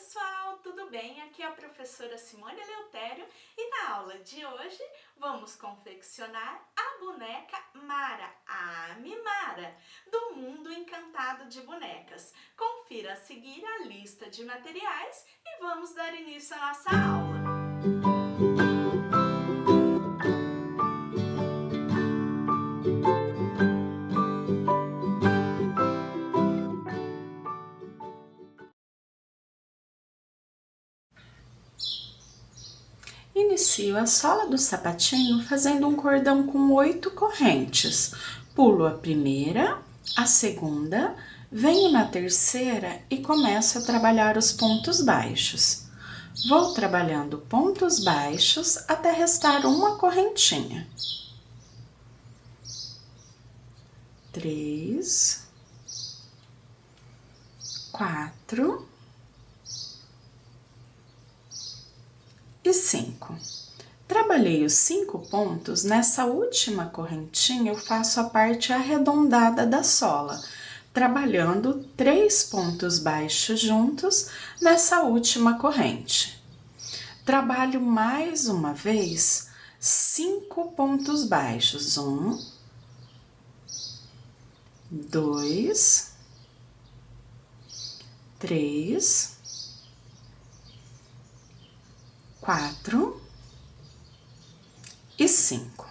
pessoal, tudo bem? Aqui é a professora Simone Eleutério e na aula de hoje vamos confeccionar a boneca Mara, a Mimara, do Mundo Encantado de Bonecas. Confira a seguir a lista de materiais e vamos dar início à nossa aula. Inicio a sola do sapatinho fazendo um cordão com 8 correntes. Pulo a primeira, a segunda, venho na terceira e começo a trabalhar os pontos baixos. Vou trabalhando pontos baixos até restar uma correntinha. 3, 4 e 5. Trabalhei os 5 pontos, nessa última correntinha eu faço a parte arredondada da sola, trabalhando 3 pontos baixos juntos nessa última corrente. Trabalho mais uma vez 5 pontos baixos, 1, 2, 3, 4 e 5.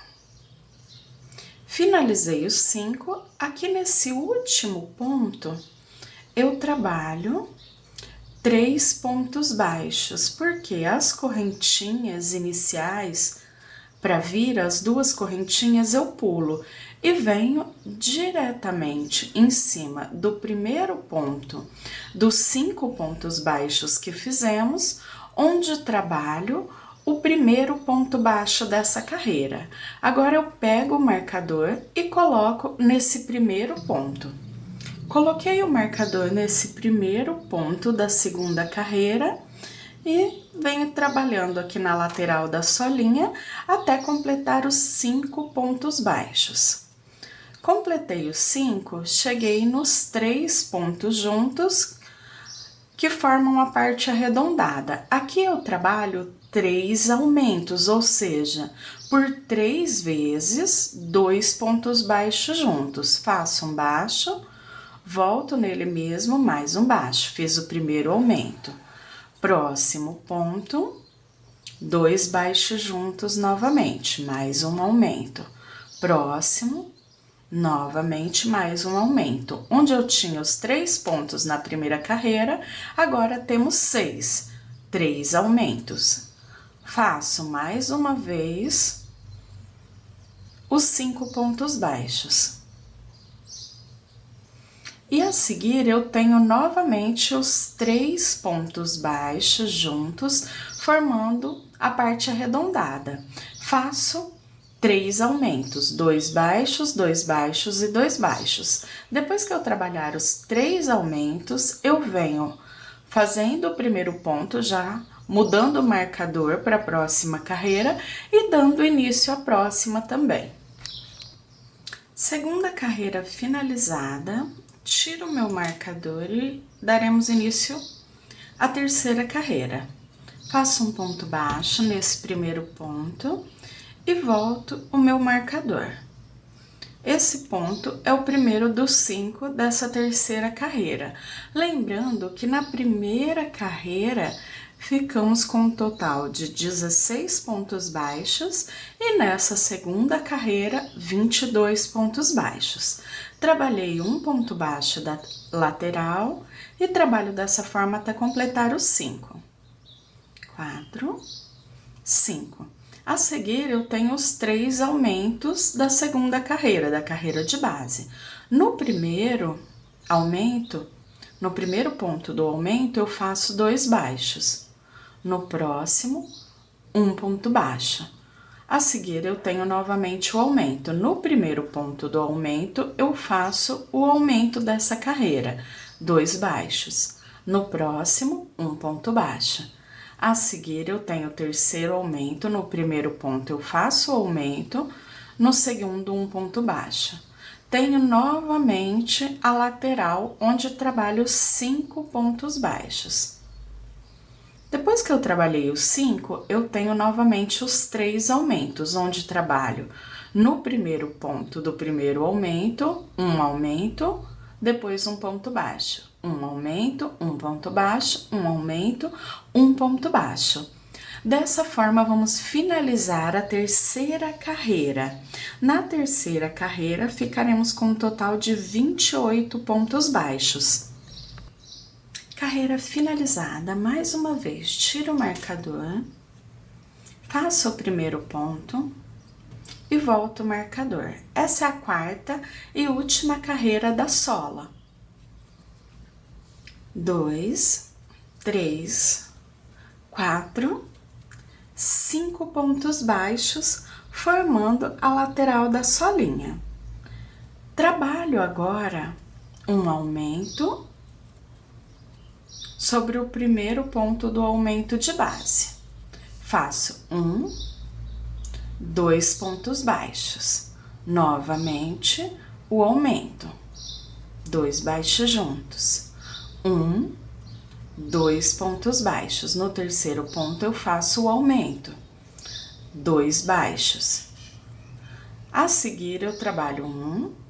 Finalizei os 5, aqui nesse último ponto eu trabalho 3 pontos baixos, porque as correntinhas iniciais, para vir as 2 correntinhas eu pulo e venho diretamente em cima do primeiro ponto dos 5 pontos baixos que fizemos, onde trabalho o primeiro ponto baixo dessa carreira. Agora eu pego o marcador e coloco nesse primeiro ponto. Coloquei o marcador nesse primeiro ponto da segunda carreira e venho trabalhando aqui na lateral da solinha até completar os 5 pontos baixos. Completei os 5, cheguei nos 3 pontos juntos que formam a parte arredondada. Aqui eu trabalho 3 aumentos, ou seja, por 3 vezes 2 pontos baixos juntos. Faço um baixo, volto nele mesmo, mais um baixo. Fiz o primeiro aumento. Próximo ponto, 2 baixos juntos novamente, mais um aumento. Próximo, novamente mais um aumento. Onde eu tinha os 3 pontos na primeira carreira, agora temos 6, 3 aumentos. Faço mais uma vez os 5 pontos baixos. E a seguir eu tenho novamente os 3 pontos baixos juntos, formando a parte arredondada. Faço 3 aumentos, 2 baixos, 2 baixos e 2 baixos. Depois que eu trabalhar os 3 aumentos, eu venho fazendo o primeiro ponto já, mudando o marcador para a próxima carreira e dando início à próxima também. Segunda carreira finalizada, tiro o meu marcador e daremos início à terceira carreira. Faço um ponto baixo nesse primeiro ponto e volto o meu marcador. Esse ponto é o primeiro dos 5 dessa terceira carreira. Lembrando que na primeira carreira ficamos com um total de 16 pontos baixos e nessa segunda carreira 22 pontos baixos. Trabalhei um ponto baixo da lateral e trabalho dessa forma até completar os 5. 4, 5. A seguir, eu tenho os 3 aumentos da segunda carreira, da carreira de base. No primeiro aumento, no primeiro ponto do aumento, eu faço 2 baixos. No próximo, um ponto baixo. A seguir, eu tenho novamente o aumento. No primeiro ponto do aumento, eu faço o aumento dessa carreira, 2 baixos. No próximo, um ponto baixo. A seguir, eu tenho o terceiro aumento. No primeiro ponto, eu faço o aumento. No segundo, um ponto baixo. Tenho novamente a lateral, onde trabalho 5 pontos baixos. Depois que eu trabalhei os 5, eu tenho novamente os 3 aumentos, onde trabalho no primeiro ponto do primeiro aumento, um aumento, depois um ponto baixo, um aumento, um ponto baixo, um aumento, um ponto baixo. Dessa forma, vamos finalizar a terceira carreira. Na terceira carreira, ficaremos com um total de 28 pontos baixos. Carreira finalizada, mais uma vez, tiro o marcador, faço o primeiro ponto e volto o marcador. Essa é a quarta e última carreira da sola. 2, 3, 4, 5 pontos baixos, formando a lateral da solinha. Trabalho agora um aumento sobre o primeiro ponto do aumento de base. Faço 1, 2 pontos baixos. Novamente, o aumento. 2 baixos juntos. 1, 2 pontos baixos. No terceiro ponto, eu faço o aumento. 2 baixos. A seguir, eu trabalho 1,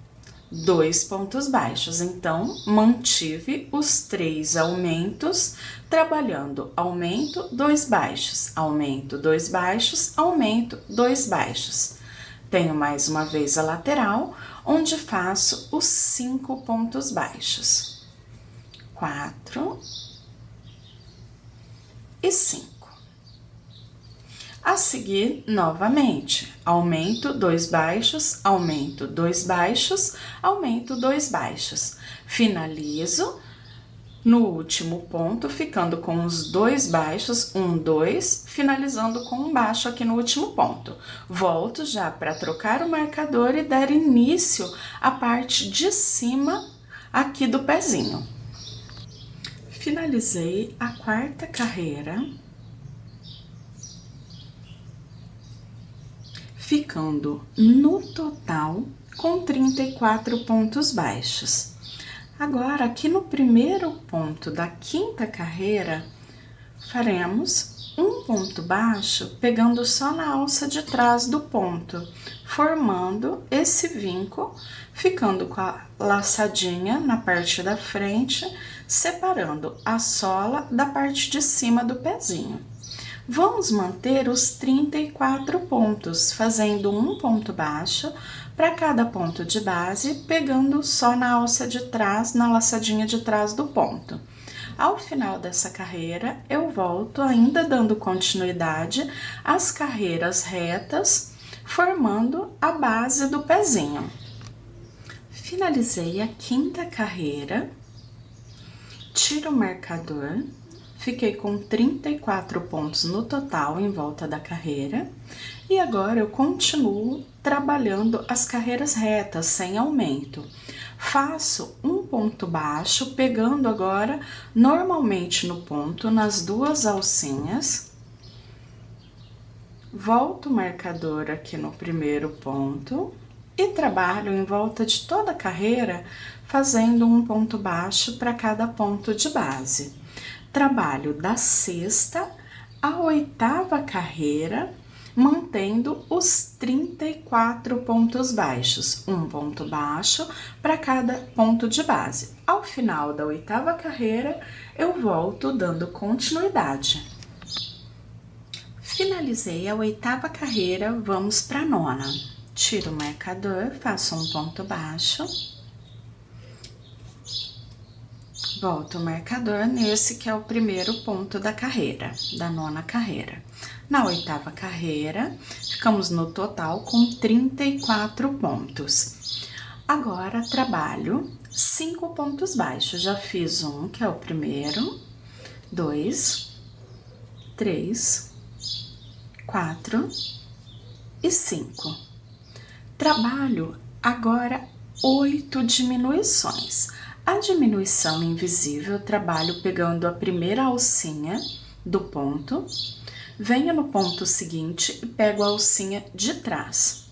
2 pontos baixos, então mantive os 3 aumentos, trabalhando aumento, 2 baixos, aumento, 2 baixos, aumento, 2 baixos. Tenho mais uma vez a lateral, onde faço os 5 pontos baixos. 4 e 5. A seguir, novamente, aumento, 2 baixos, aumento, 2 baixos, aumento, 2 baixos. Finalizo no último ponto, ficando com os 2 baixos, 1, 2, finalizando com um baixo aqui no último ponto. Volto já para trocar o marcador e dar início à parte de cima aqui do pezinho. Finalizei a quarta carreira, ficando no total com 34 pontos baixos. Agora, aqui no primeiro ponto da quinta carreira, faremos um ponto baixo pegando só na alça de trás do ponto, formando esse vinco, ficando com a laçadinha na parte da frente, separando a sola da parte de cima do pezinho. Vamos manter os 34 pontos, fazendo um ponto baixo para cada ponto de base, pegando só na alça de trás, na laçadinha de trás do ponto. Ao final dessa carreira, eu volto ainda dando continuidade às carreiras retas, formando a base do pezinho. Finalizei a quinta carreira, tiro o marcador. Fiquei com 34 pontos no total em volta da carreira e agora eu continuo trabalhando as carreiras retas sem aumento. Faço um ponto baixo, pegando agora normalmente no ponto, nas duas alcinhas. Volto o marcador aqui no primeiro ponto e trabalho em volta de toda a carreira, fazendo um ponto baixo para cada ponto de base. Trabalho da sexta à oitava carreira, mantendo os 34 pontos baixos, um ponto baixo para cada ponto de base. Ao final da oitava carreira, eu volto dando continuidade. Finalizei a oitava carreira, vamos para a nona. Tiro o marcador, faço um ponto baixo. Volto o marcador nesse que é o primeiro ponto da carreira, da nona carreira. Na oitava carreira, ficamos no total com 34 pontos. Agora, trabalho 5 pontos baixos. Já fiz um, que é o primeiro, 2, 3, 4 e 5. Trabalho agora 8 diminuições. A diminuição invisível, eu trabalho pegando a primeira alcinha do ponto, venho no ponto seguinte e pego a alcinha de trás.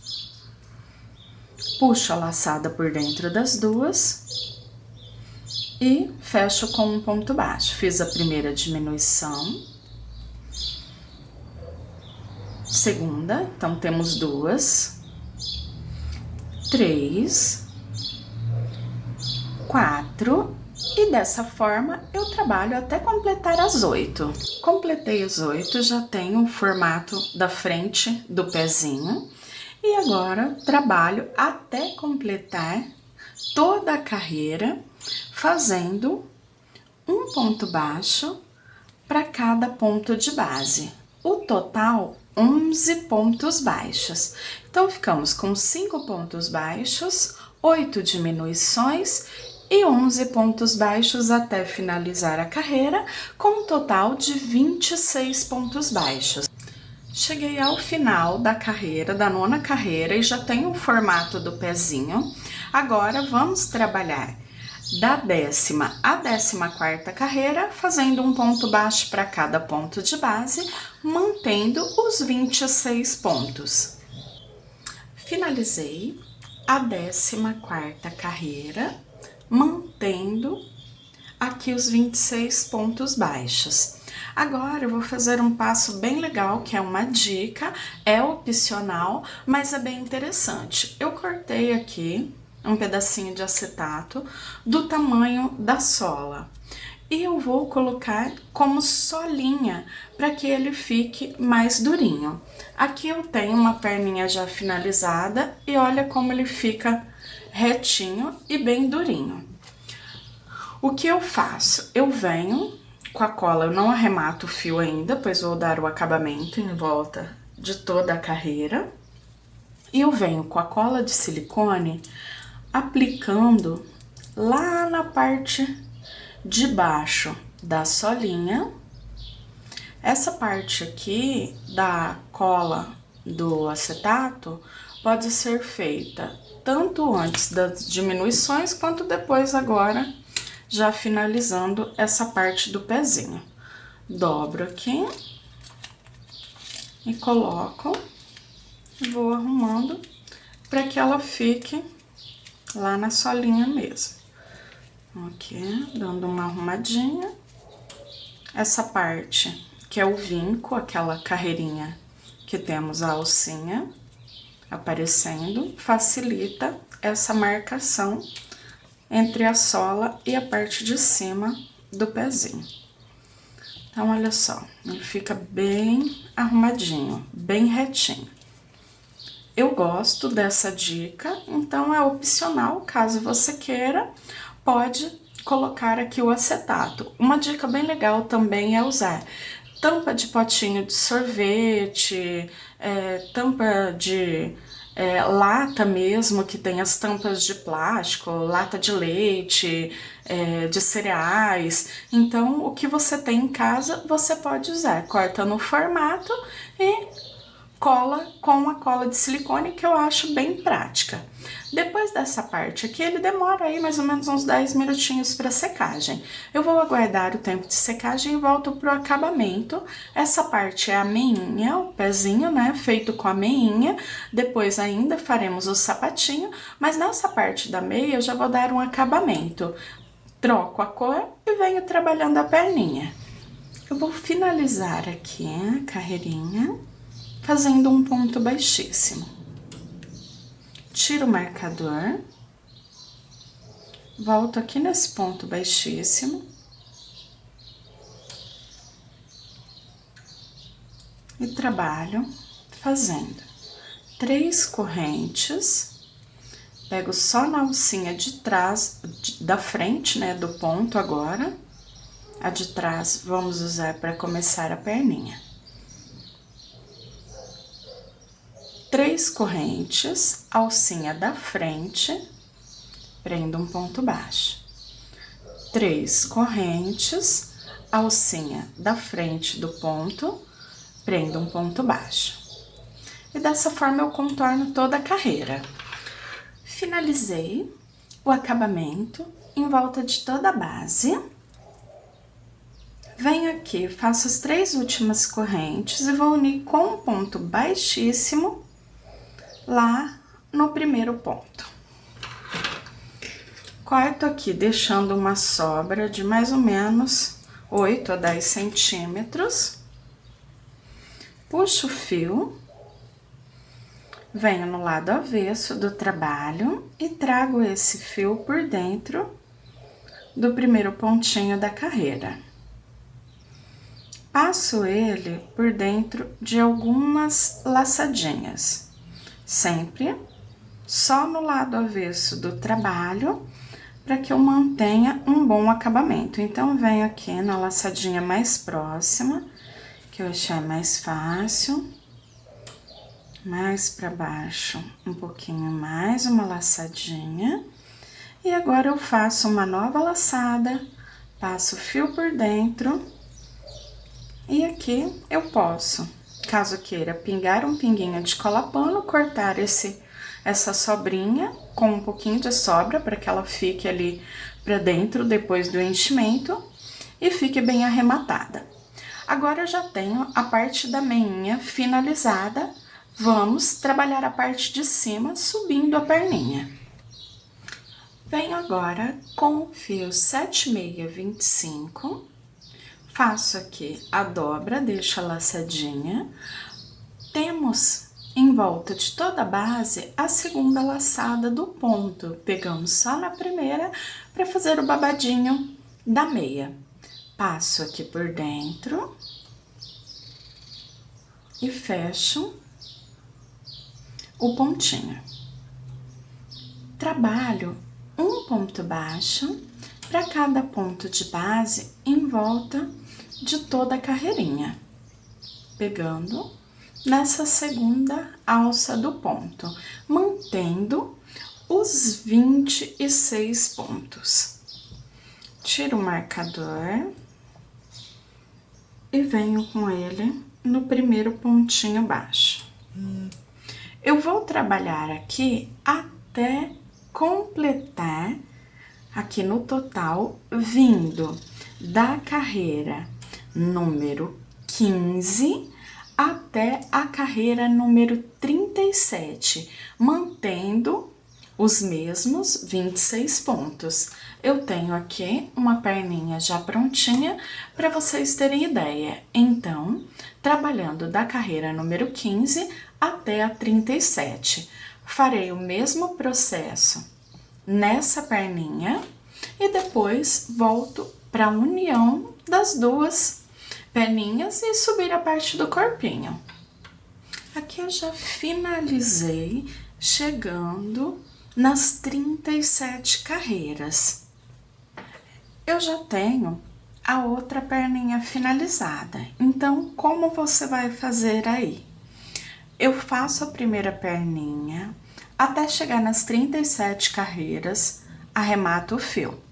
Puxo a laçada por dentro das duas e fecho com um ponto baixo. Fiz a primeira diminuição, segunda, então temos 2, 3, 4, e dessa forma eu trabalho até completar as 8. Completei as 8, já tenho o formato da frente do pezinho, e agora trabalho até completar toda a carreira, fazendo um ponto baixo para cada ponto de base. O total, 11 pontos baixos. Então, ficamos com 5 pontos baixos, 8 diminuições e 11 pontos baixos até finalizar a carreira, com um total de 26 pontos baixos. Cheguei ao final da carreira, da 9ª carreira, e já tenho o formato do pezinho. Agora, vamos trabalhar da 10ª à 14ª carreira, fazendo um ponto baixo para cada ponto de base, mantendo os 26 pontos. Finalizei a 14ª carreira, mantendo aqui os 26 pontos baixos. Agora eu vou fazer um passo bem legal, que é uma dica, é opcional, mas é bem interessante. Eu cortei aqui um pedacinho de acetato do tamanho da sola e eu vou colocar como solinha para que ele fique mais durinho. Aqui eu tenho uma perninha já finalizada e olha como ele fica retinho e bem durinho. O que eu faço? Eu venho com a cola, eu não arremato o fio ainda, pois vou dar o acabamento em volta de toda a carreira. E eu venho com a cola de silicone aplicando lá na parte de baixo da solinha. Essa parte aqui da cola do acetato pode ser feita tanto antes das diminuições quanto depois, agora já finalizando essa parte do pezinho. Dobro aqui e coloco, vou arrumando para que ela fique lá na solinha mesmo. Aqui, dando uma arrumadinha. Essa parte que é o vinco, aquela carreirinha que temos a alcinha aparecendo, facilita essa marcação entre a sola e a parte de cima do pezinho. Então, olha só, ele fica bem arrumadinho, bem retinho. Eu gosto dessa dica, então é opcional, caso você queira, pode colocar aqui o acetato. Uma dica bem legal também é usar tampa de potinho de sorvete, tampa de lata mesmo, que tem as tampas de plástico, lata de leite, de cereais. Então, o que você tem em casa, você pode usar. Corta no formato e cola com a cola de silicone, que eu acho bem prática. Depois dessa parte aqui, ele demora aí mais ou menos uns 10 minutinhos para secagem. Eu vou aguardar o tempo de secagem e volto pro acabamento. Essa parte é a meinha, o pezinho, né, feito com a meinha. Depois ainda faremos o sapatinho, mas nessa parte da meia eu já vou dar um acabamento. Troco a cor e venho trabalhando a perninha. Eu vou finalizar aqui a carreirinha fazendo um ponto baixíssimo. Tiro o marcador, volto aqui nesse ponto baixíssimo e trabalho fazendo 3 correntes. Pego só na alcinha de trás, da frente, né, do ponto agora. A de trás vamos usar para começar a perninha. 3 correntes, alcinha da frente, prendo um ponto baixo. 3 correntes, alcinha da frente do ponto, prendo um ponto baixo. E dessa forma eu contorno toda a carreira. Finalizei o acabamento em volta de toda a base. Venho aqui, faço as 3 últimas correntes e vou unir com um ponto baixíssimo lá no primeiro ponto. Corto aqui, deixando uma sobra de mais ou menos 8 a 10 centímetros. Puxo o fio Venho no lado avesso do trabalho e trago esse fio por dentro do primeiro pontinho da carreira. Passo ele por dentro de algumas laçadinhas, sempre só no lado avesso do trabalho, para que eu mantenha um bom acabamento. Então, venho aqui na laçadinha mais próxima, que eu achei mais fácil, mais para baixo, um pouquinho mais, uma laçadinha. E agora eu faço uma nova laçada, passo o fio por dentro, e aqui eu posso, caso queira, pingar um pinguinho de cola-pano, cortar essa sobrinha com um pouquinho de sobra para que ela fique ali para dentro depois do enchimento e fique bem arrematada. Agora eu já tenho a parte da meinha finalizada, vamos trabalhar a parte de cima subindo a perninha. Venho agora com o fio 7,625, faço aqui a dobra, deixo a laçadinha, temos em volta de toda a base a segunda laçada do ponto, pegamos só na primeira para fazer o babadinho da meia. Passo aqui por dentro e fecho o pontinho. Trabalho um ponto baixo para cada ponto de base em volta de toda a carreirinha, pegando nessa segunda alça do ponto, mantendo os 26 pontos. Tiro o marcador e venho com ele no primeiro pontinho baixo. Eu vou trabalhar aqui até completar aqui no total, vindo da carreira número 15 até a carreira número 37, mantendo os mesmos 26 pontos. Eu tenho aqui uma perninha já prontinha para vocês terem ideia. Então, trabalhando da carreira número 15 até a 37, farei o mesmo processo nessa perninha e depois volto para a união das duas perninhas e subir a parte do corpinho. Aqui eu já finalizei chegando nas 37 carreiras. Eu já tenho a outra perninha finalizada, então como você vai fazer aí? Eu faço a primeira perninha até chegar nas 37 carreiras, arremato o fio.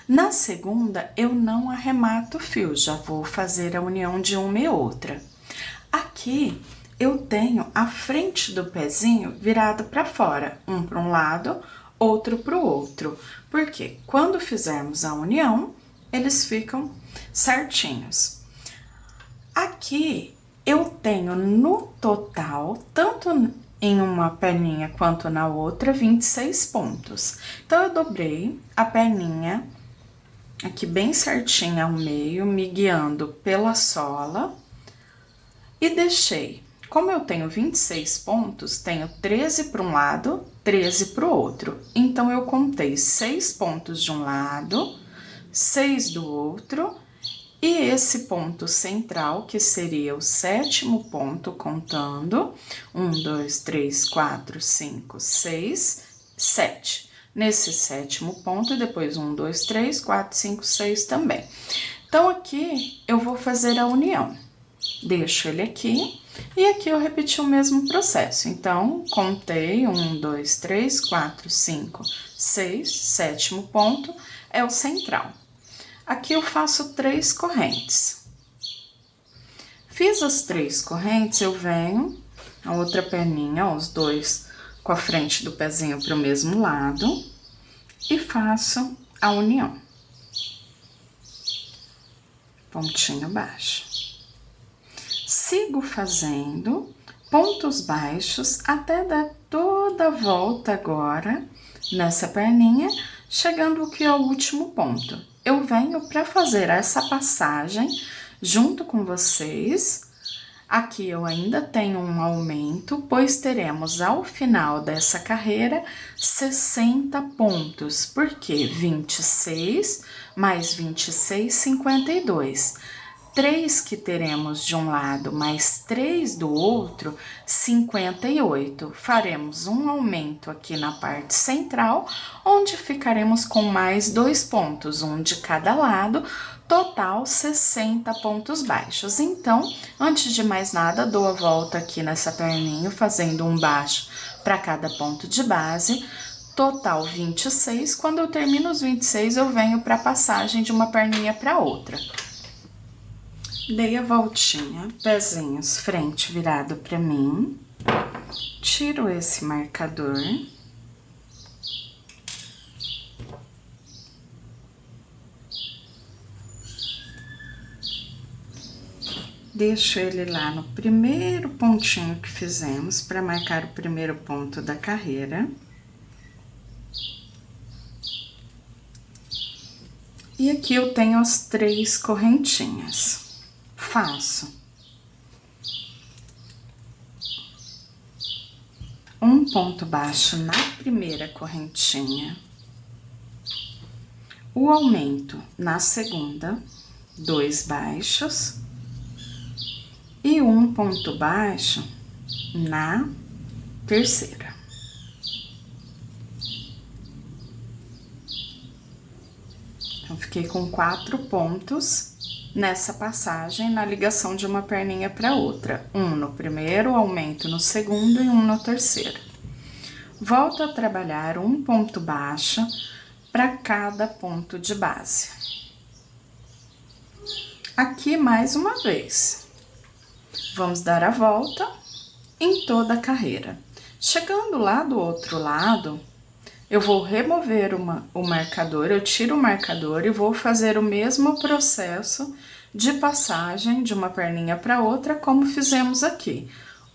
Na segunda, eu não arremato o fio, já vou fazer a união de uma e outra. Aqui, eu tenho a frente do pezinho virado para fora, um para um lado, outro para o outro, porque quando fizermos a união, eles ficam certinhos. Aqui, eu tenho no total, tanto em uma perninha quanto na outra, 26 pontos. Então, eu dobrei a perninha aqui bem certinha ao meio, me guiando pela sola e deixei. Como eu tenho 26 pontos, tenho 13 para um lado, 13 para o outro. Então, eu contei 6 pontos de um lado, 6 do outro, e esse ponto central, que seria o 7º ponto, contando 1, 2, 3, 4, 5, 6, 7. Nesse 7º ponto, depois 1, 2, 3, 4, 5, 6 também. Então, aqui eu vou fazer a união. Deixo ele aqui e aqui eu repeti o mesmo processo. Então, contei 1, 2, 3, 4, 5, 6, 7º ponto é o central. Aqui eu faço 3 correntes. Fiz as 3 correntes, eu venho a outra perninha, ó, os dois com a frente do pezinho para o mesmo lado e faço a união. Pontinho baixo. Sigo fazendo pontos baixos até dar toda a volta agora nessa perninha, chegando aqui ao último ponto. Eu venho para fazer essa passagem junto com vocês Aqui eu ainda tenho um aumento, pois teremos ao final dessa carreira 60 pontos, porque 26 mais 26, 52. 3 que teremos de um lado mais 3 do outro, 58. Faremos um aumento aqui na parte central, onde ficaremos com mais 2 pontos, um de cada lado, total 60 pontos baixos. Então, antes de mais nada, dou a volta aqui nessa perninha, fazendo um baixo para cada ponto de base, total 26. Quando eu termino os 26, eu venho para a passagem de uma perninha para outra. Dei a voltinha, pezinhos frente virado para mim, tiro esse marcador. Deixo ele lá no primeiro pontinho que fizemos para marcar o primeiro ponto da carreira. E aqui eu tenho as 3 correntinhas. Faço um ponto baixo na primeira correntinha, o aumento na segunda, 2 baixos, e um ponto baixo na terceira. Então, fiquei com 4 pontos nessa passagem, na ligação de uma perninha para outra. Um no primeiro, aumento no segundo e um no terceiro. Volto a trabalhar um ponto baixo para cada ponto de base. Aqui, mais uma vez, vamos dar a volta em toda a carreira. Chegando lá do outro lado, eu vou remover o marcador, eu tiro o marcador e vou fazer o mesmo processo de passagem de uma perninha para outra, como fizemos aqui.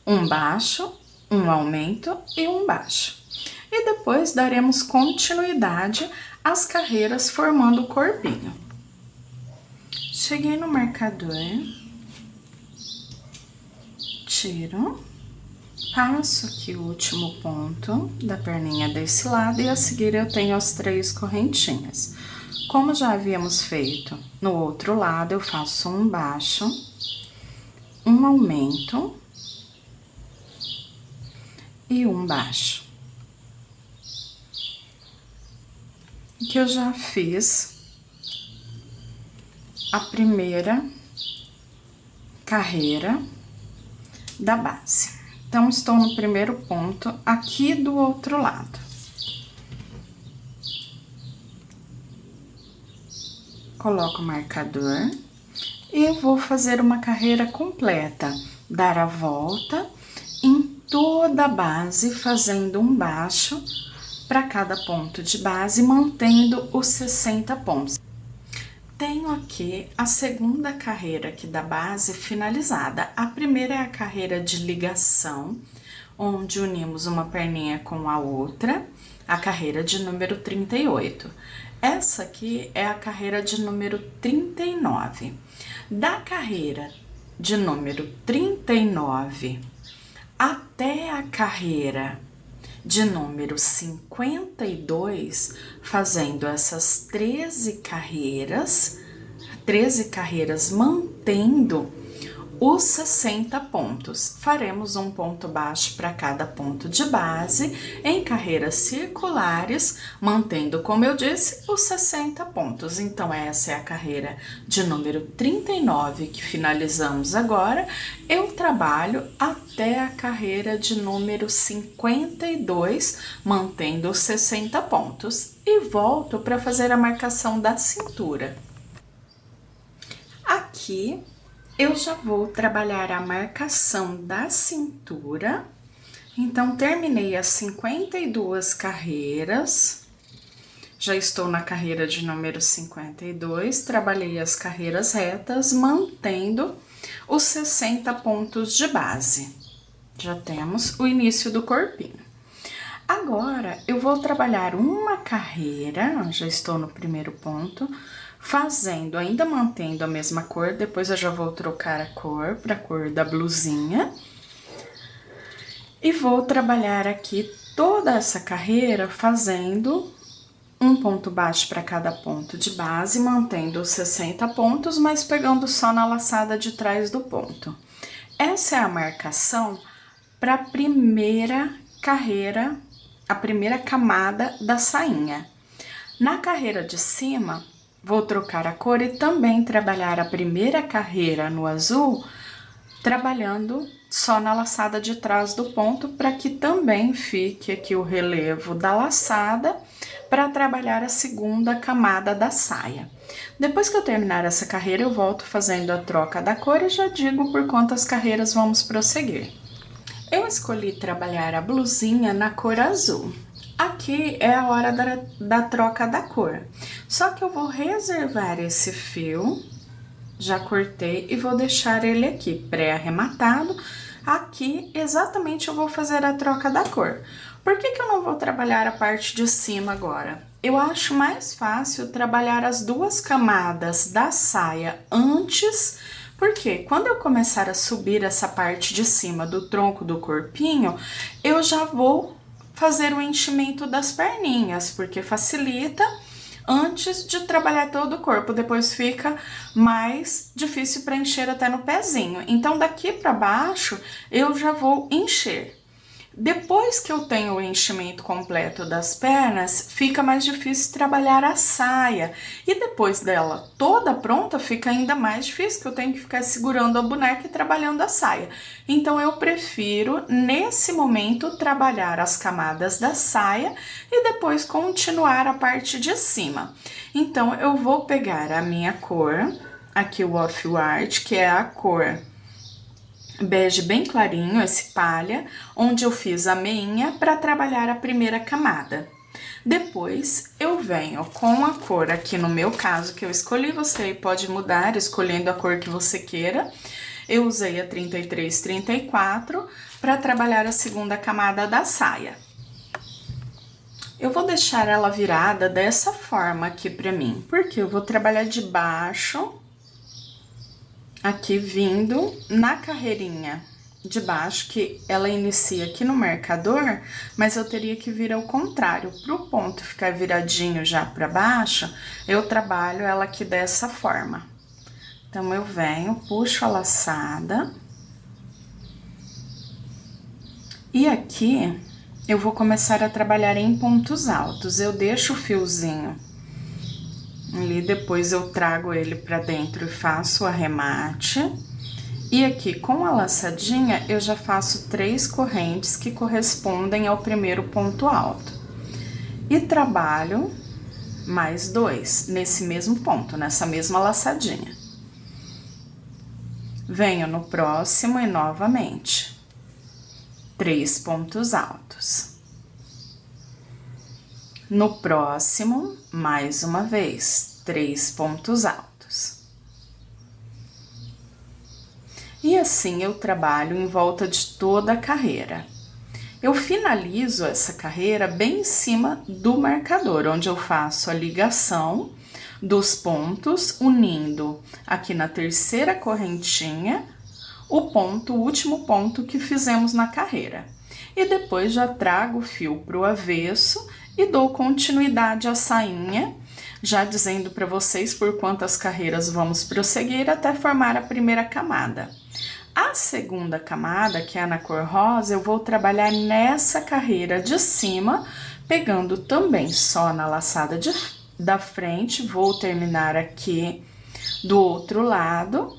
Um baixo, um aumento e um baixo. E depois daremos continuidade às carreiras formando o corpinho. Cheguei no marcador, tiro. Passo aqui o último ponto da perninha desse lado e a seguir eu tenho as 3 correntinhas. Como já havíamos feito no outro lado, eu faço um baixo, um aumento e um baixo. Que eu já fiz a primeira carreira da base. Então, estou no primeiro ponto, aqui do outro lado. Coloco o marcador e eu vou fazer uma carreira completa. Dar a volta em toda a base, fazendo um baixo para cada ponto de base, mantendo os 60 pontos. Tenho aqui a segunda carreira aqui da base finalizada. A primeira é a carreira de ligação, onde unimos uma perninha com a outra, a carreira de número 38. Essa aqui é a carreira de número 39. Da carreira de número 39 até a carreira de número 52, fazendo essas 13 carreiras mantendo os 60 pontos. Faremos um ponto baixo para cada ponto de base em carreiras circulares, mantendo, como eu disse, os 60 pontos. Então, essa é a carreira de número 39 que finalizamos agora. Eu trabalho até a carreira de número 52, mantendo os 60 pontos. E volto para fazer a marcação da cintura. Aqui, eu já vou trabalhar a marcação da cintura. Então, terminei as 52 carreiras. Já estou na carreira de número 52, trabalhei as carreiras retas, mantendo os 60 pontos de base. Já temos o início do corpinho. Agora, eu vou trabalhar uma carreira, já estou no primeiro ponto, fazendo, ainda mantendo a mesma cor, depois eu já vou trocar a cor para a cor da blusinha. E vou trabalhar aqui toda essa carreira fazendo um ponto baixo para cada ponto de base, mantendo os 60 pontos, mas pegando só na laçada de trás do ponto. Essa é a marcação para a primeira carreira, a primeira camada da sainha. Na carreira de cima, vou trocar a cor e também trabalhar a primeira carreira no azul, trabalhando só na laçada de trás do ponto, para que também fique aqui o relevo da laçada, para trabalhar a segunda camada da saia. Depois que eu terminar essa carreira, eu volto fazendo a troca da cor e já digo por quantas carreiras vamos prosseguir. Eu escolhi trabalhar a blusinha na cor azul. Aqui é a hora da troca da cor. Só que eu vou reservar esse fio, já cortei e vou deixar ele aqui pré-arrematado. Aqui exatamente eu vou fazer a troca da cor. Por que que eu não vou trabalhar a parte de cima agora? Eu acho mais fácil trabalhar as duas camadas da saia antes, porque quando eu começar a subir essa parte de cima do tronco do corpinho, eu já vou fazer o enchimento das perninhas, porque facilita antes de trabalhar todo o corpo, depois fica mais difícil para encher até no pezinho. Então, daqui para baixo, eu já vou encher. Depois que eu tenho o enchimento completo das pernas, fica mais difícil trabalhar a saia. E depois dela toda pronta, fica ainda mais difícil, que eu tenho que ficar segurando a boneca e trabalhando a saia. Então, eu prefiro, nesse momento, trabalhar as camadas da saia e depois continuar a parte de cima. Então, eu vou pegar a minha cor, aqui o Off-White, que é a cor bege bem clarinho, esse palha, onde eu fiz a meinha para trabalhar a primeira camada. Depois, eu venho com a cor aqui, no meu caso, que eu escolhi, você pode mudar escolhendo a cor que você queira. Eu usei a 33-34 para trabalhar a segunda camada da saia. Eu vou deixar ela virada dessa forma aqui para mim, porque eu vou trabalhar de baixo, aqui vindo na carreirinha de baixo, que ela inicia aqui no marcador, mas eu teria que vir ao contrário, para o ponto ficar viradinho já para baixo, eu trabalho ela aqui dessa forma. Então, eu venho, puxo a laçada, e aqui eu vou começar a trabalhar em pontos altos. Eu deixo o fiozinho ali, depois eu trago ele pra dentro e faço o arremate. E aqui, com a laçadinha, eu já faço 3 correntes que correspondem ao primeiro ponto alto. E trabalho mais 2 nesse mesmo ponto, nessa mesma laçadinha. Venho no próximo e novamente 3 pontos altos. No próximo, mais uma vez, 3 pontos altos. E assim eu trabalho em volta de toda a carreira. Eu finalizo essa carreira bem em cima do marcador, onde eu faço a ligação dos pontos, unindo aqui na terceira correntinha o último ponto que fizemos na carreira. E depois já trago o fio para o avesso e dou continuidade à sainha, já dizendo para vocês por quantas carreiras vamos prosseguir até formar a primeira camada. A segunda camada, que é na cor rosa, eu vou trabalhar nessa carreira de cima, pegando também só na laçada da frente, vou terminar aqui do outro lado,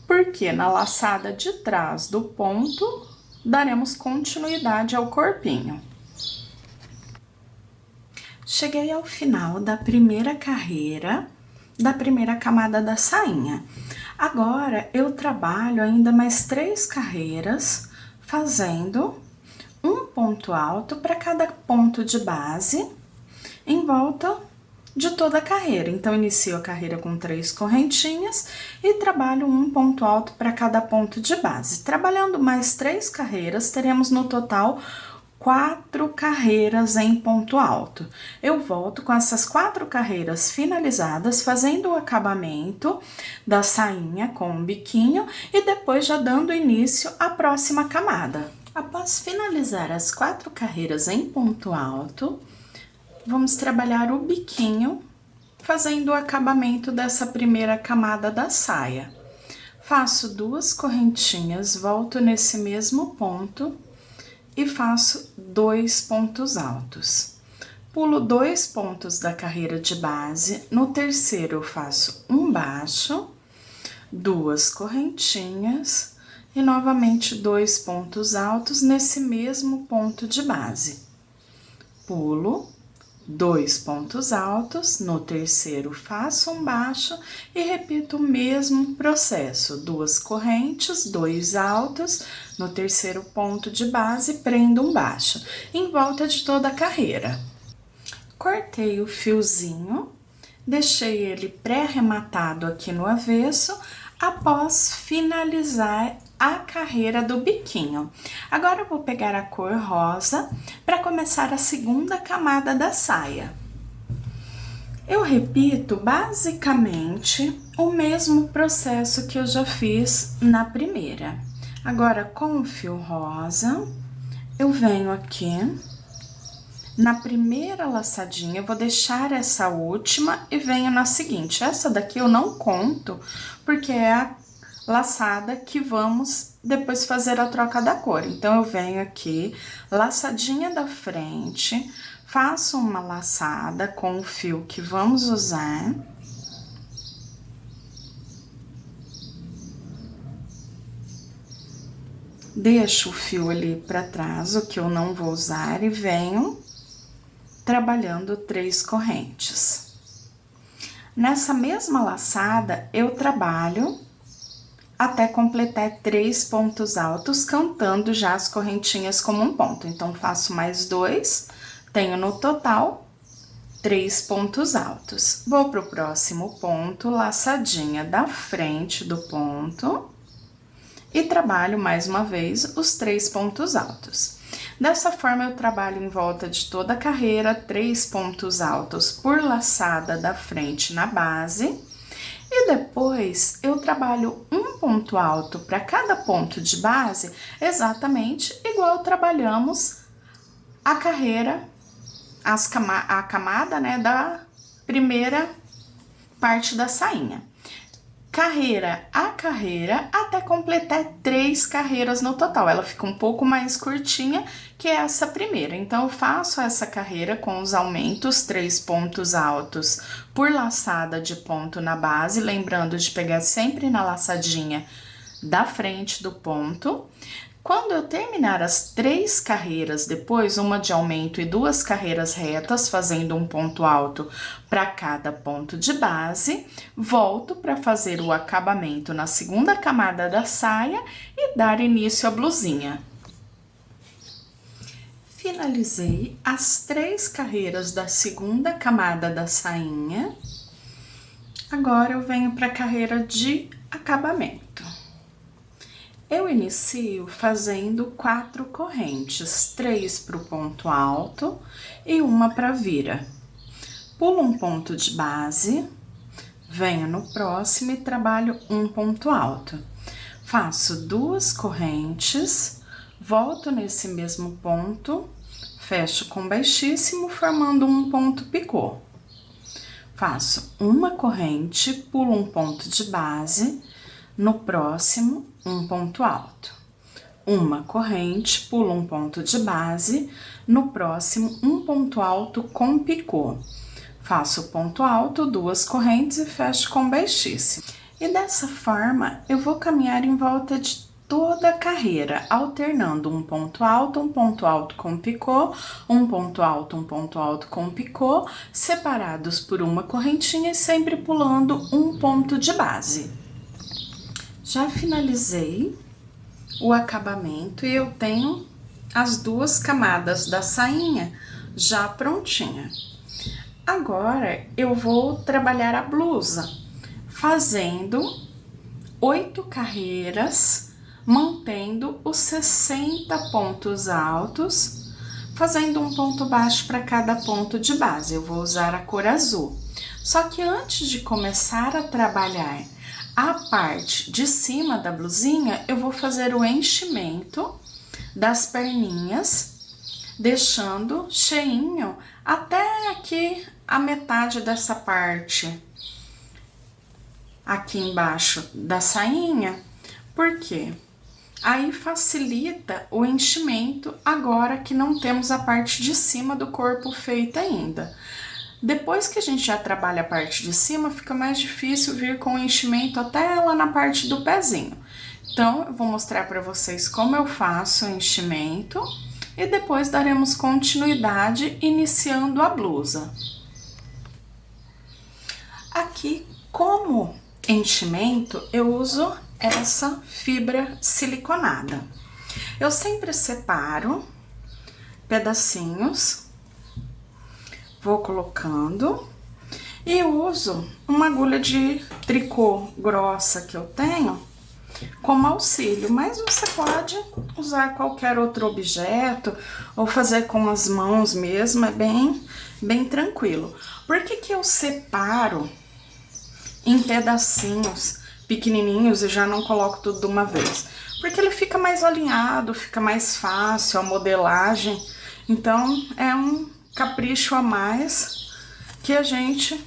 porque na laçada de trás do ponto, daremos continuidade ao corpinho. Cheguei ao final da primeira carreira, da primeira camada da sainha. Agora, eu trabalho ainda mais 3 carreiras, fazendo um ponto alto para cada ponto de base, em volta de toda a carreira. Então, inicio a carreira com 3 correntinhas e trabalho um ponto alto para cada ponto de base. Trabalhando mais 3 carreiras, teremos no total 4 carreiras em ponto alto. Eu volto com essas 4 carreiras finalizadas, fazendo o acabamento da sainha com o biquinho e depois já dando início à próxima camada. Após finalizar as 4 carreiras em ponto alto, vamos trabalhar o biquinho, fazendo o acabamento dessa primeira camada da saia. Faço 2 correntinhas, volto nesse mesmo ponto e faço 2 pontos altos. Pulo 2 pontos da carreira de base, no terceiro eu faço um baixo, 2 correntinhas e novamente 2 pontos altos nesse mesmo ponto de base. Pulo 2 pontos altos, no terceiro faço um baixo e repito o mesmo processo, 2 correntes, 2 altos, no terceiro ponto de base prendo um baixo, em volta de toda a carreira. Cortei o fiozinho, deixei ele pré-arrematado aqui no avesso, após finalizar a carreira do biquinho. Agora eu vou pegar a cor rosa para começar a segunda camada da saia. Eu repito basicamente o mesmo processo que eu já fiz na primeira. Agora, com o fio rosa, eu venho aqui na primeira laçadinha, eu vou deixar essa última e venho na seguinte. Essa daqui eu não conto, porque é a laçada que vamos depois fazer a troca da cor. Então, eu venho aqui, laçadinha da frente, faço uma laçada com o fio que vamos usar. Deixo o fio ali para trás, o que eu não vou usar, e venho trabalhando 3 correntes. Nessa mesma laçada, eu trabalho até completar 3 pontos altos, contando já as correntinhas como um ponto. Então, faço mais 2, tenho no total 3 pontos altos. Vou pro próximo ponto, laçadinha da frente do ponto, e trabalho mais uma vez os 3 pontos altos. Dessa forma, eu trabalho em volta de toda a carreira, 3 pontos altos por laçada da frente na base. E depois, eu trabalho um ponto alto para cada ponto de base, exatamente igual trabalhamos a carreira, a camada, né, da primeira parte da sainha. Carreira a carreira, até completar 3 carreiras no total. Ela fica um pouco mais curtinha que essa primeira. Então, eu faço essa carreira com os aumentos, 3 pontos altos por laçada de ponto na base, lembrando de pegar sempre na laçadinha da frente do ponto. Quando eu terminar as 3 carreiras, depois uma de aumento e 2 carreiras retas, fazendo um ponto alto para cada ponto de base, volto para fazer o acabamento na segunda camada da saia e dar início à blusinha. Finalizei as 3 carreiras da segunda camada da sainha. Agora eu venho para a carreira de acabamento. Eu inicio fazendo 4 correntes, 3 para o ponto alto e uma para vira. Pulo um ponto de base, venho no próximo e trabalho um ponto alto. Faço 2 correntes, volto nesse mesmo ponto, fecho com baixíssimo, formando um ponto picô. Faço uma corrente, pulo um ponto de base, no próximo, um ponto alto. Uma corrente, pulo um ponto de base, no próximo, um ponto alto com picô. Faço ponto alto, 2 correntes e fecho com baixíssimo. E dessa forma, eu vou caminhar em volta de toda a carreira, alternando um ponto alto com picô, um ponto alto com picô, separados por uma correntinha e sempre pulando um ponto de base. Já finalizei o acabamento e eu tenho as 2 camadas da sainha já prontinha. Agora, eu vou trabalhar a blusa, fazendo 8 carreiras, mantendo os 60 pontos altos fazendo um ponto baixo para cada ponto de base. Eu vou usar a cor azul. Só que antes de começar a trabalhar a parte de cima da blusinha, eu vou fazer o enchimento das perninhas, deixando cheinho até aqui a metade dessa parte aqui embaixo da sainha. Por quê? Aí facilita o enchimento agora que não temos a parte de cima do corpo feita ainda. Depois que a gente já trabalha a parte de cima, fica mais difícil vir com o enchimento até lá na parte do pezinho. Então, eu vou mostrar para vocês como eu faço o enchimento e depois daremos continuidade iniciando a blusa. Aqui, como enchimento, eu uso essa fibra siliconada. Eu sempre separo pedacinhos, vou colocando e uso uma agulha de tricô grossa que eu tenho como auxílio, mas você pode usar qualquer outro objeto ou fazer com as mãos mesmo, é bem tranquilo. Por que que eu separo em pedacinhos pequenininhos e já não coloco tudo de uma vez? Porque ele fica mais alinhado, fica mais fácil a modelagem. Então, é um capricho a mais que a gente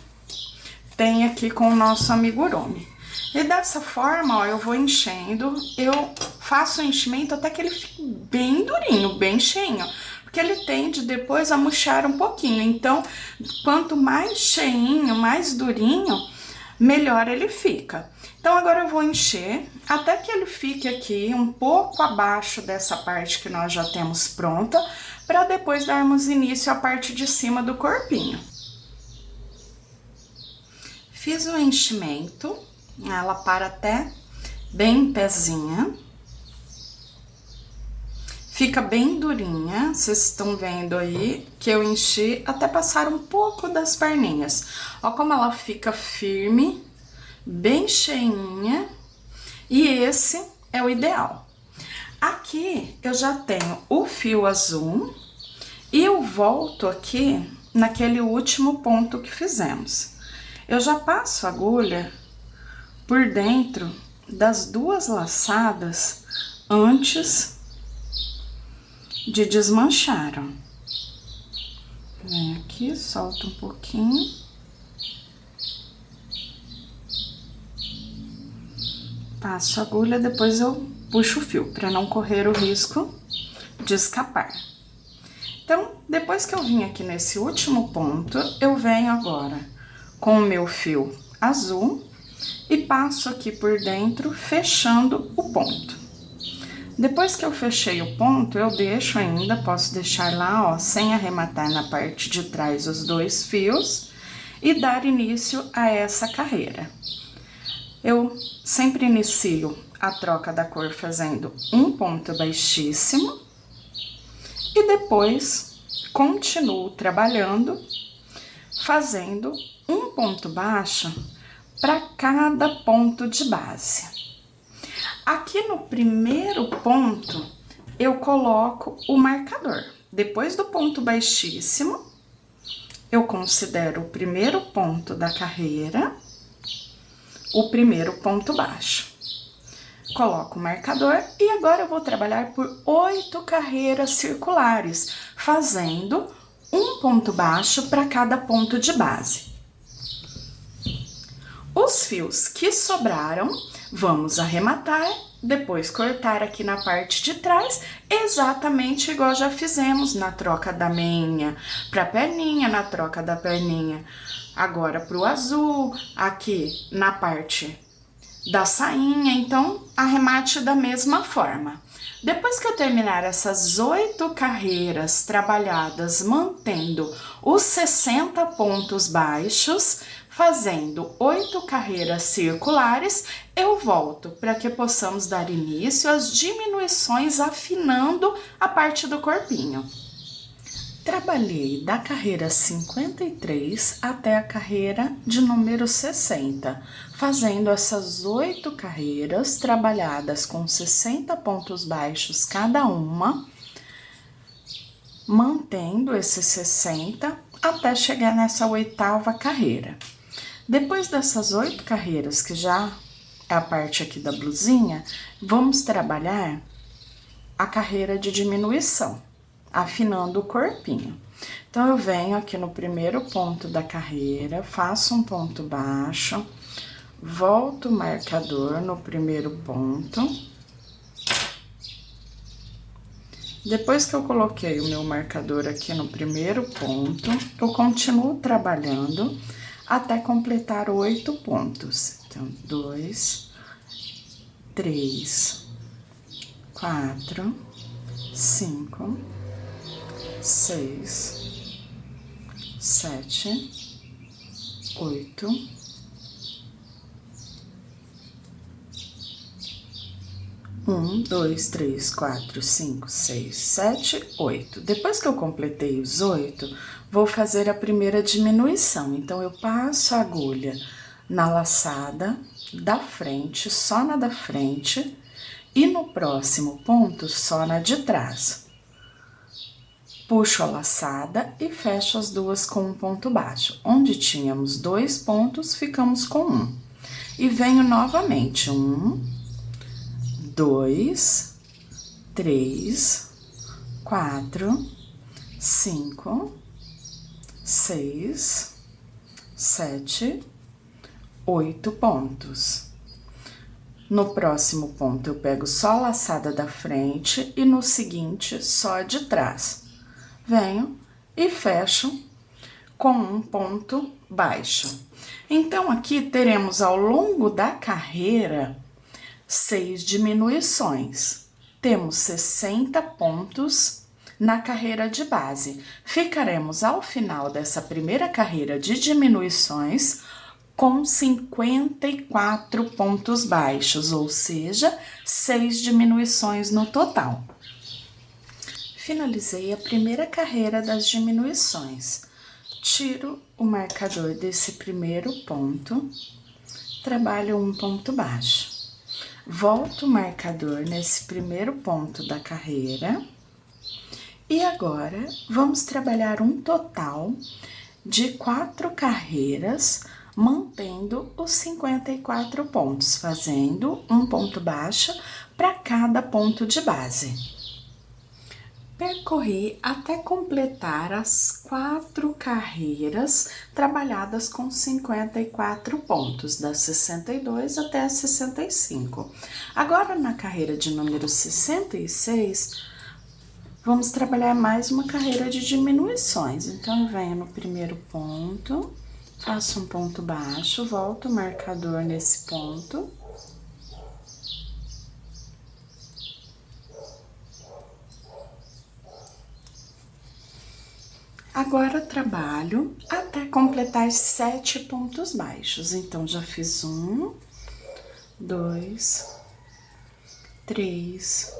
tem aqui com o nosso amigurumi. E dessa forma, ó, eu vou enchendo, eu faço o enchimento até que ele fique bem durinho, bem cheinho. Porque ele tende depois a murchar um pouquinho. Então, quanto mais cheinho, mais durinho, melhor ele fica. Então, agora eu vou encher até que ele fique aqui um pouco abaixo dessa parte que nós já temos pronta, para depois darmos início à parte de cima do corpinho. Fiz o enchimento, ela para até bem pezinha. Fica bem durinha, vocês estão vendo aí que eu enchi até passar um pouco das perninhas. Ó como ela fica firme, bem cheinha, e esse é o ideal. Aqui eu já tenho o fio azul e eu volto aqui naquele último ponto que fizemos. Eu já passo a agulha por dentro das duas laçadas antes de desmanchar, ó. Vem aqui, solta um pouquinho. Passo a agulha, depois eu puxo o fio, para não correr o risco de escapar. Então, depois que eu vim aqui nesse último ponto, eu venho agora com o meu fio azul e passo aqui por dentro, fechando o ponto. Depois que eu fechei o ponto, eu deixo ainda, posso deixar lá, ó, sem arrematar na parte de trás os dois fios e dar início a essa carreira. Eu sempre inicio a troca da cor fazendo um ponto baixíssimo e depois continuo trabalhando fazendo um ponto baixo para cada ponto de base. Aqui no primeiro ponto, eu coloco o marcador. Depois do ponto baixíssimo, eu considero o primeiro ponto da carreira, o primeiro ponto baixo. Coloco o marcador e agora eu vou trabalhar por 8 carreiras circulares, fazendo um ponto baixo para cada ponto de base. Os fios que sobraram, vamos arrematar, depois cortar aqui na parte de trás, exatamente igual já fizemos na troca da meinha para perninha, na troca da perninha agora pro azul, aqui na parte da sainha, então arremate da mesma forma. Depois que eu terminar essas 8 carreiras trabalhadas, mantendo os 60 pontos baixos, fazendo 8 carreiras circulares, eu volto para que possamos dar início às diminuições, afinando a parte do corpinho. Trabalhei da carreira 53 até a carreira de número 60, fazendo essas 8 carreiras trabalhadas com 60 pontos baixos cada uma, mantendo esses 60 até chegar nessa 8ª carreira. Depois dessas 8 carreiras, que já é a parte aqui da blusinha, vamos trabalhar a carreira de diminuição, afinando o corpinho. Então, eu venho aqui no primeiro ponto da carreira, faço um ponto baixo, volto o marcador no primeiro ponto. Depois que eu coloquei o meu marcador aqui no primeiro ponto, eu continuo trabalhando até completar 8 pontos. Então, 2, 3, 4, 5, 6, 7, 8, 1, 2, 3, 4, 5, 6, 7, 8. Depois que eu completei os 8, vou fazer a primeira diminuição. Então, eu passo a agulha na laçada da frente, só na da frente, e no próximo ponto, só na de trás. Puxo a laçada e fecho as duas com um ponto baixo. Onde tínhamos 2 pontos, ficamos com 1. E venho novamente, 1, 2, 3, 4, 5, 6, 7, 8 pontos. No próximo ponto, eu pego só a laçada da frente e no seguinte, só a de trás. Venho e fecho com um ponto baixo. Então, aqui teremos ao longo da carreira 6 diminuições. Temos 60 pontos na carreira de base. Ficaremos ao final dessa primeira carreira de diminuições com 54 pontos baixos, ou seja, 6 diminuições no total. Finalizei a primeira carreira das diminuições. Tiro o marcador desse primeiro ponto, trabalho um ponto baixo. Volto o marcador nesse primeiro ponto da carreira e agora vamos trabalhar um total de 4 carreiras, mantendo os 54 pontos, fazendo um ponto baixo para cada ponto de base. Percorri até completar as 4 carreiras trabalhadas com 54 pontos, das 62 até as 65. Agora, na carreira de número 66, vamos trabalhar mais uma carreira de diminuições. Então, eu venho no primeiro ponto, faço um ponto baixo, volto o marcador nesse ponto. Agora, trabalho até completar 7 pontos baixos. Então, já fiz 1, 2, 3,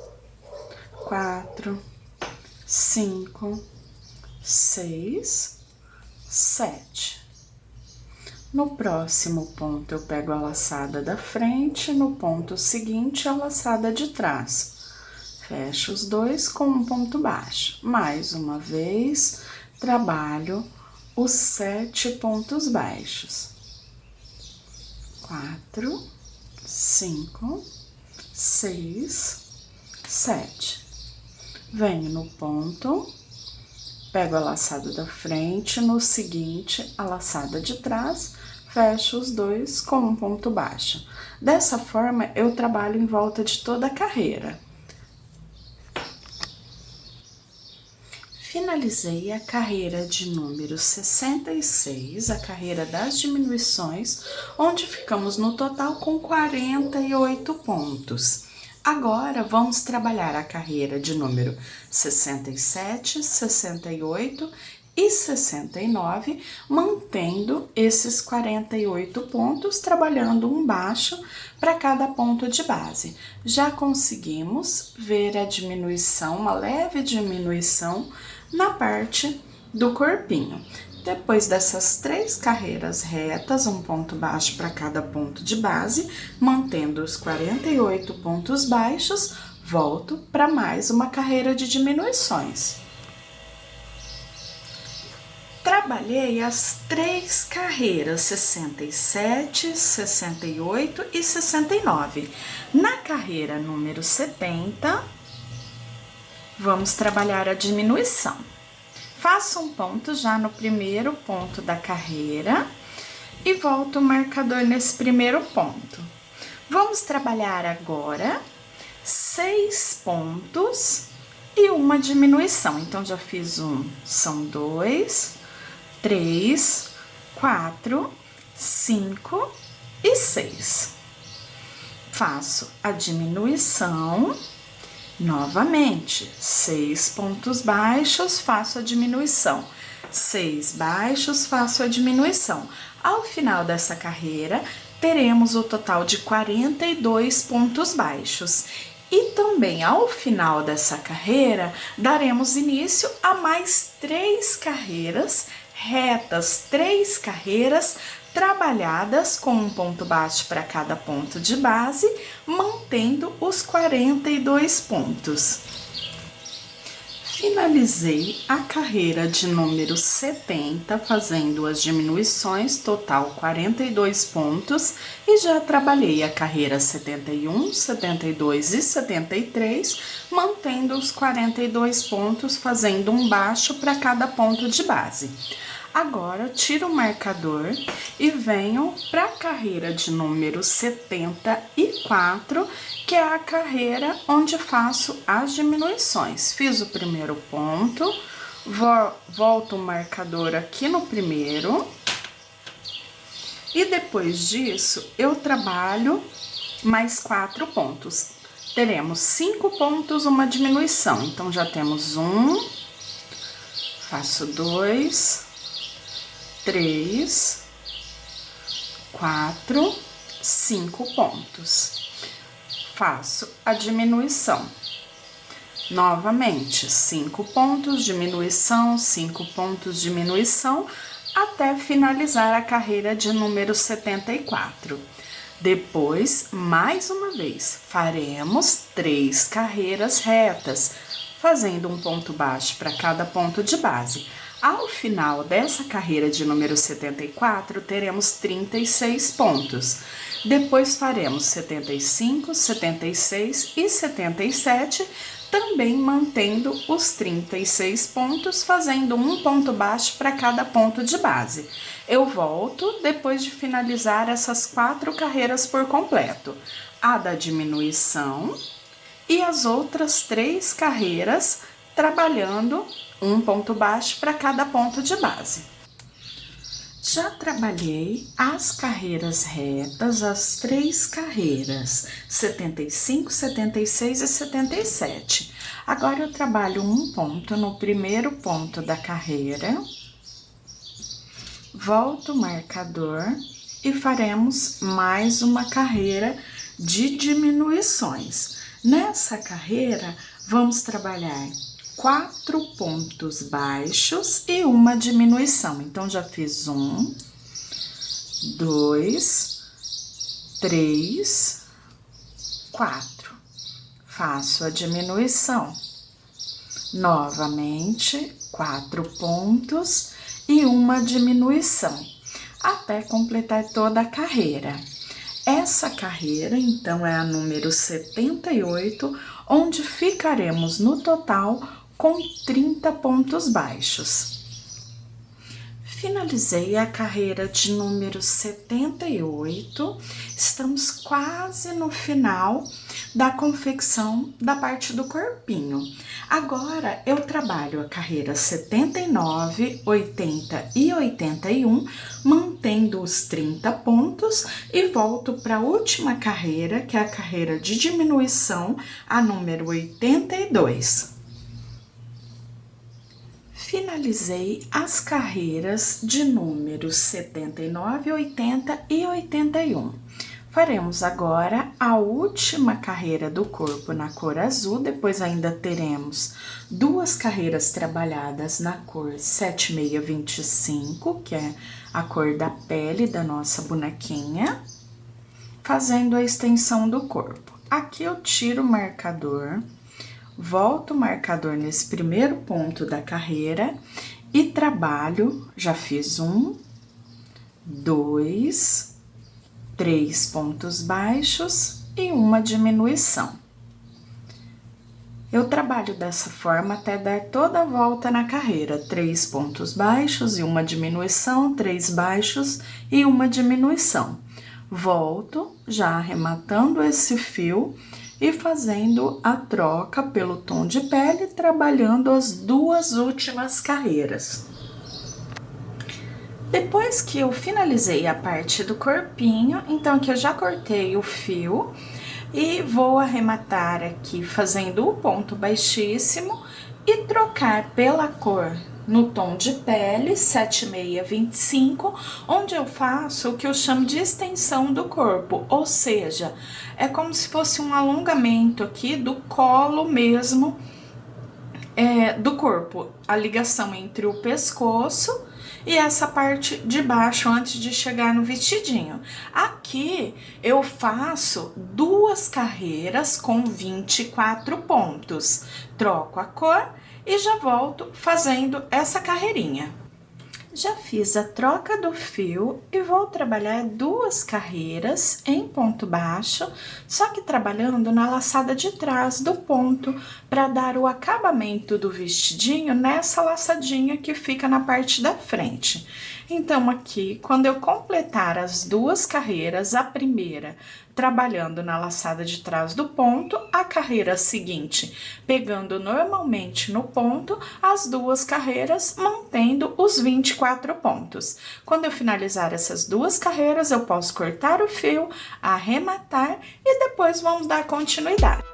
4, 5, 6, 7. No próximo ponto, eu pego a laçada da frente, no ponto seguinte, a laçada de trás. Fecho os dois com um ponto baixo. Mais uma vez, trabalho os 7 pontos baixos. 4, 5, 6, 7. Venho no ponto, pego a laçada da frente, no seguinte, a laçada de trás, fecho os dois com um ponto baixo. Dessa forma, eu trabalho em volta de toda a carreira. Finalizei a carreira de número 66, a carreira das diminuições, onde ficamos no total com 48 pontos. Agora, vamos trabalhar a carreira de número 67, 68 e 69, mantendo esses 48 pontos, trabalhando um baixo para cada ponto de base. Já conseguimos ver a diminuição, uma leve diminuição na parte do corpinho. Depois dessas 3 carreiras retas, um ponto baixo para cada ponto de base, mantendo os 48 pontos baixos, volto para mais uma carreira de diminuições. trabalhei as 3 carreiras, 67, 68 e 69. Na carreira número 70, vamos trabalhar a diminuição. Faço um ponto já no primeiro ponto da carreira e volto o marcador nesse primeiro ponto. Vamos trabalhar agora 6 pontos e uma diminuição. Então, já fiz são 2, 3, 4, 5 e 6. Faço a diminuição novamente, 6 pontos baixos, faço a diminuição, 6 baixos, faço a diminuição. Ao final dessa carreira, teremos o total de 42 pontos baixos. E também, ao final dessa carreira, daremos início a mais 3 carreiras retas, 3 carreiras trabalhadas com um ponto baixo para cada ponto de base, mantendo os 42 pontos. Finalizei a carreira de número 70, fazendo as diminuições, total 42 pontos, e já trabalhei a carreira 71, 72 e 73, mantendo os 42 pontos, fazendo um baixo para cada ponto de base. Agora, tiro o marcador e venho para a carreira de número 74, que é a carreira onde faço as diminuições. Fiz o primeiro ponto, volto o marcador aqui no primeiro, e depois disso, eu trabalho mais 4 pontos. Teremos 5 pontos, uma diminuição. Então, já temos 1, faço 2, 3, 4, 5 pontos. Faço a diminuição. Novamente, 5 pontos, diminuição, 5 pontos, diminuição, até finalizar a carreira de número 74. Depois, mais uma vez, faremos 3 carreiras retas, fazendo um ponto baixo para cada ponto de base. Ao final dessa carreira de número 74, teremos 36 pontos. Depois faremos 75, 76 e 77, também mantendo os 36 pontos, fazendo um ponto baixo para cada ponto de base. Eu volto depois de finalizar essas 4 carreiras por completo. A da diminuição e as outras 3 carreiras trabalhando um ponto baixo para cada ponto de base. Já trabalhei as carreiras retas, as 3 carreiras, 75, 76 e 77. Agora eu trabalho um ponto no primeiro ponto da carreira, volto o marcador e faremos mais uma carreira de diminuições. Nessa carreira, vamos trabalhar 4 pontos baixos e uma diminuição. Então, já fiz 1, 2, 3, 4. Faço a diminuição. Novamente, 4 pontos e uma diminuição, até completar toda a carreira. Essa carreira, então, é a número 78, onde ficaremos no total com 30 pontos baixos. Finalizei a carreira de número 78, estamos quase no final da confecção da parte do corpinho. Agora, eu trabalho a carreira 79, 80 e 81, mantendo os 30 pontos e volto para a última carreira, que é a carreira de diminuição, a número 82. Finalizei as carreiras de números 79, 80 e 81. Faremos agora a última carreira do corpo na cor azul, depois ainda teremos 2 carreiras trabalhadas na cor 7625, que é a cor da pele da nossa bonequinha, fazendo a extensão do corpo. Aqui eu tiro o marcador, volto o marcador nesse primeiro ponto da carreira e trabalho, já fiz 1, 2, 3 pontos baixos e uma diminuição. Eu trabalho dessa forma até dar toda a volta na carreira, 3 pontos baixos e uma diminuição, 3 baixos e uma diminuição. Volto, já arrematando esse fio e fazendo a troca pelo tom de pele, trabalhando as 2 últimas carreiras. Depois que eu finalizei a parte do corpinho, então que eu já cortei o fio, e vou arrematar aqui fazendo o ponto baixíssimo e trocar pela cor no tom de pele 7625, onde eu faço o que eu chamo de extensão do corpo, ou seja, é como se fosse um alongamento aqui do colo mesmo do corpo, a ligação entre o pescoço e essa parte de baixo antes de chegar no vestidinho. Aqui eu faço 2 carreiras com 24 pontos. Troco a cor e já volto fazendo essa carreirinha. Já fiz a troca do fio e vou trabalhar 2 carreiras em ponto baixo, só que trabalhando na laçada de trás do ponto, para dar o acabamento do vestidinho nessa laçadinha que fica na parte da frente. Então, aqui, quando eu completar as 2 carreiras, a primeira trabalhando na laçada de trás do ponto, a carreira seguinte pegando normalmente no ponto, as 2 carreiras mantendo os 24 pontos. Quando eu finalizar essas 2 carreiras, eu posso cortar o fio, arrematar e depois vamos dar continuidade.